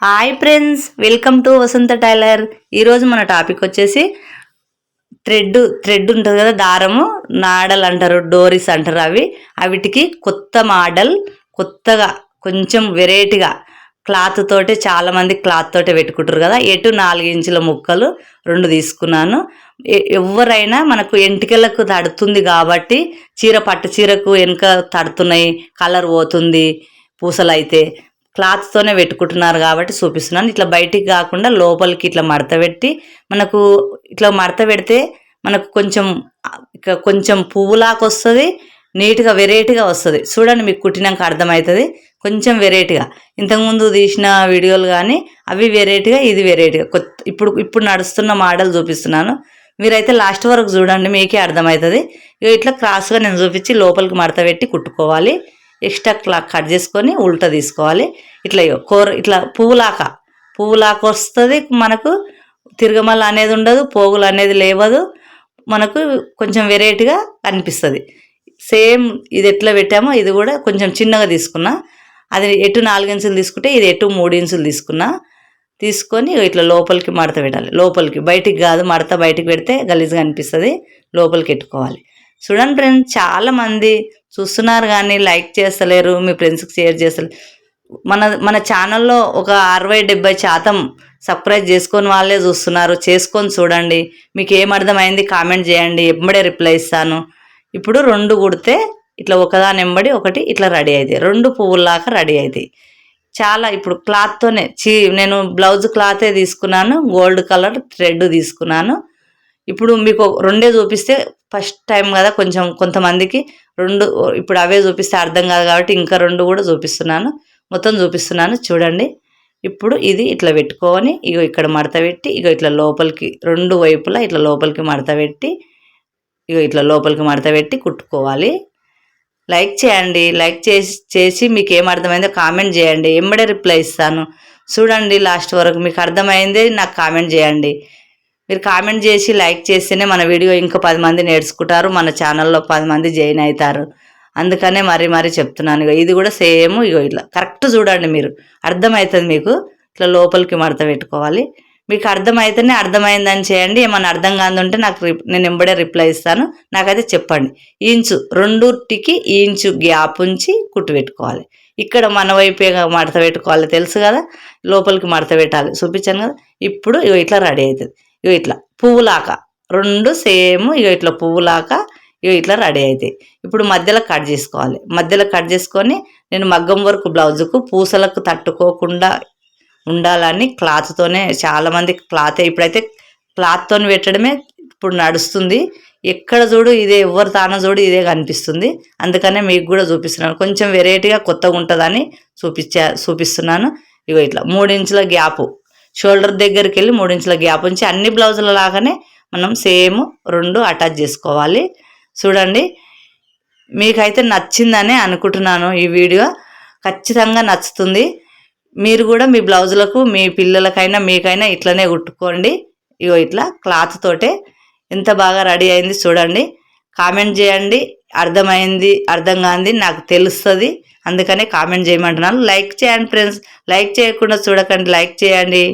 Hi friends, welcome to Vasantha tailor. ఈరోజు మన topic వచ్చేసి థ్రెడ్ ఉంటుంది కదా, దారము, నాడలు అంటారు, డోరీస్ అంటారు. అవిటికి కొత్త మోడల్, కొత్తగా కొంచెం వెరైటీగా క్లాత్ తోటే, చాలామంది క్లాత్ తోటే పెట్టుకుంటారు కదా. 4 ఇంచుల ముక్కలు 2 తీసుకున్నాను. ఎవరైనా మనకు ఎంటికలకు తడుతుంది కాబట్టి, పట్టు చీరకు వెనుక తడుతున్నాయి, కలర్ పోతుంది, పూసలు అయితే క్లాత్తోనే పెట్టుకుంటున్నారు కాబట్టి చూపిస్తున్నాను. ఇట్లా బయటికి కాకుండా లోపలికి ఇట్లా మడత పెట్టి, మనకు ఇట్లా మడత పెడితే మనకు కొంచెం పువ్వులాగా వస్తుంది, నీట్గా వెరైటీగా వస్తుంది. చూడండి, మీకు కుట్టినాక అర్థమవుతుంది. కొంచెం వెరైటీగా ఇంతకుముందు తీసిన వీడియోలు కానీ అవి వెరైటీగా, ఇది వెరైటీగా ఇప్పుడు నడుస్తున్న మోడల్ చూపిస్తున్నాను. మీరైతే లాస్ట్ వరకు చూడండి, మీకే అర్థమవుతుంది. ఇట్లా క్రాస్గా నేను చూపించి లోపలికి మడత పెట్టి కుట్టుకోవాలి. ఎక్స్ట్రా కట్ చేసుకొని ఉల్టా తీసుకోవాలి. ఇట్లా పువ్వులాక వస్తుంది. మనకు తిరగమల్ల అనేది ఉండదు, పోగులు అనేది లేవదు. మనకు కొంచెం వెరైటీగా అనిపిస్తుంది. సేమ్ ఇది ఎట్లా పెట్టామో ఇది కూడా కొంచెం చిన్నగా తీసుకున్నా. అది 4 ఇంచులు తీసుకుంటే ఇది 3 ఇంచులు తీసుకొని ఇట్లా లోపలికి మడత పెట్టాలి. లోపలికి, బయటికి కాదు. మడత బయటికి పెడితే గలీజ్గా అనిపిస్తుంది, లోపలికి పెట్టుకోవాలి. చూడండి ఫ్రెండ్స్, చాలామంది చూస్తున్నారు కానీ లైక్ చేస్తలేరు, మీ ఫ్రెండ్స్కి షేర్ చేస్తలేరు. మన ఛానల్లో ఒక 60-70% సబ్స్క్రైబ్ చేసుకొని వాళ్ళే చూస్తున్నారు. చేసుకొని చూడండి, మీకు ఏం అర్థమైంది కామెంట్ చేయండి, ఎంబడే రిప్లై ఇస్తాను. ఇప్పుడు 2 కుడితే ఇట్లా ఒకదాని ఎంబడి ఒకటి ఇట్లా రెడీ అవుతాయి. 2 పువ్వుల్లాగా రెడీ అవుతాయి. చాలా ఇప్పుడు క్లాత్తోనే నేను బ్లౌజ్ క్లాతే తీసుకున్నాను, గోల్డ్ కలర్ థ్రెడ్ తీసుకున్నాను. ఇప్పుడు మీకు 2 చూపిస్తే ఫస్ట్ టైం కదా, కొంతమందికి 2 ఇప్పుడు అవే చూపిస్తే అర్థం కాదు కాబట్టి ఇంకా 2 కూడా మొత్తం చూపిస్తున్నాను. చూడండి, ఇప్పుడు ఇది ఇట్లా పెట్టుకొని ఇక్కడ మడత పెట్టి ఇట్లా లోపలికి 2 వైపులా ఇట్లా లోపలికి మడత పెట్టి ఇట్లా లోపలికి మడత పెట్టి కుట్టుకోవాలి. లైక్ చేయండి, లైక్ చేసి మీకు ఏం అర్థమైందో కామెంట్ చేయండి, ఎంబడే రిప్లై ఇస్తాను. చూడండి లాస్ట్ వరకు, మీకు అర్థమైంది నాకు కామెంట్ చేయండి. మీరు కామెంట్ చేసి లైక్ చేస్తేనే మన వీడియో ఇంకా 10 మంది నేర్చుకుంటారు, మన ఛానల్లో 10 మంది జాయిన్ అవుతారు. అందుకనే మరీ చెప్తున్నాను. ఇది కూడా సేమ్ ఇట్లా కరెక్ట్ చూడండి, మీరు అర్థమవుతుంది. మీకు ఇట్లా లోపలికి మడత పెట్టుకోవాలి. మీకు అర్థమైతేనే అర్థమైందని చేయండి. ఏమన్నా అర్థం కాదుంటే నేను ఎంబడే రిప్లై ఇస్తాను. నాకైతే చెప్పండి. రెండుటికి ఇంచు గ్యాప్ ఉంచి కుట్టు పెట్టుకోవాలి. ఇక్కడ మన వైపే మడత పెట్టుకోవాలి, తెలుసు కదా. లోపలికి మడత పెట్టాలి, చూపించాను కదా. ఇప్పుడు ఇట్లా రెడీ అవుతుంది. ఇట్లా పువ్వులాక 2 సేమ్ ఇట్లా పువ్వులాక ఇట్లా రెడీ అవుతాయి. ఇప్పుడు మధ్యలో కట్ చేసుకోవాలి. మధ్యలో కట్ చేసుకొని నేను మగ్గం వర్క్ బ్లౌజుకు పూసలకు తట్టుకోకుండా ఉండాలని క్లాత్తోనే, చాలామంది క్లాతే ఇప్పుడైతే క్లాత్తో పెట్టడమే ఇప్పుడు నడుస్తుంది. ఎక్కడ చూడు ఇదే, ఎవరు తానో చూడు ఇదే కనిపిస్తుంది. అందుకనే మీకు కూడా చూపిస్తున్నాను, కొంచెం వెరైటీగా కొత్తగా ఉంటుందని చూపిస్తున్నాను. ఇట్లా 3 ఇంచుల గ్యాపు, షోల్డర్ దగ్గరికి వెళ్ళి 3 ఇంచుల గ్యాప్ ఉంచి అన్ని బ్లౌజుల లాగానే మనం సేమ్ 2 అటాచ్ చేసుకోవాలి. చూడండి, మీకైతే నచ్చిందని అనుకుంటున్నాను. ఈ వీడియో ఖచ్చితంగా నచ్చుతుంది. మీరు కూడా మీ బ్లౌజులకు, మీ పిల్లలకైనా మీకైనా ఇట్లనే కుట్టుకోండి. ఇట్లా క్లాత్ తోటే ఎంత బాగా రెడీ అయింది చూడండి. కామెంట్ చేయండి, అర్థమైంది అర్థం కాంది నాకు తెలుస్తుంది. అందుకనే కామెంట్ చేయమంటున్నాను. లైక్ చేయండి ఫ్రెండ్స్, లైక్ చేయకుండా చూడకండి, లైక్ చేయండి.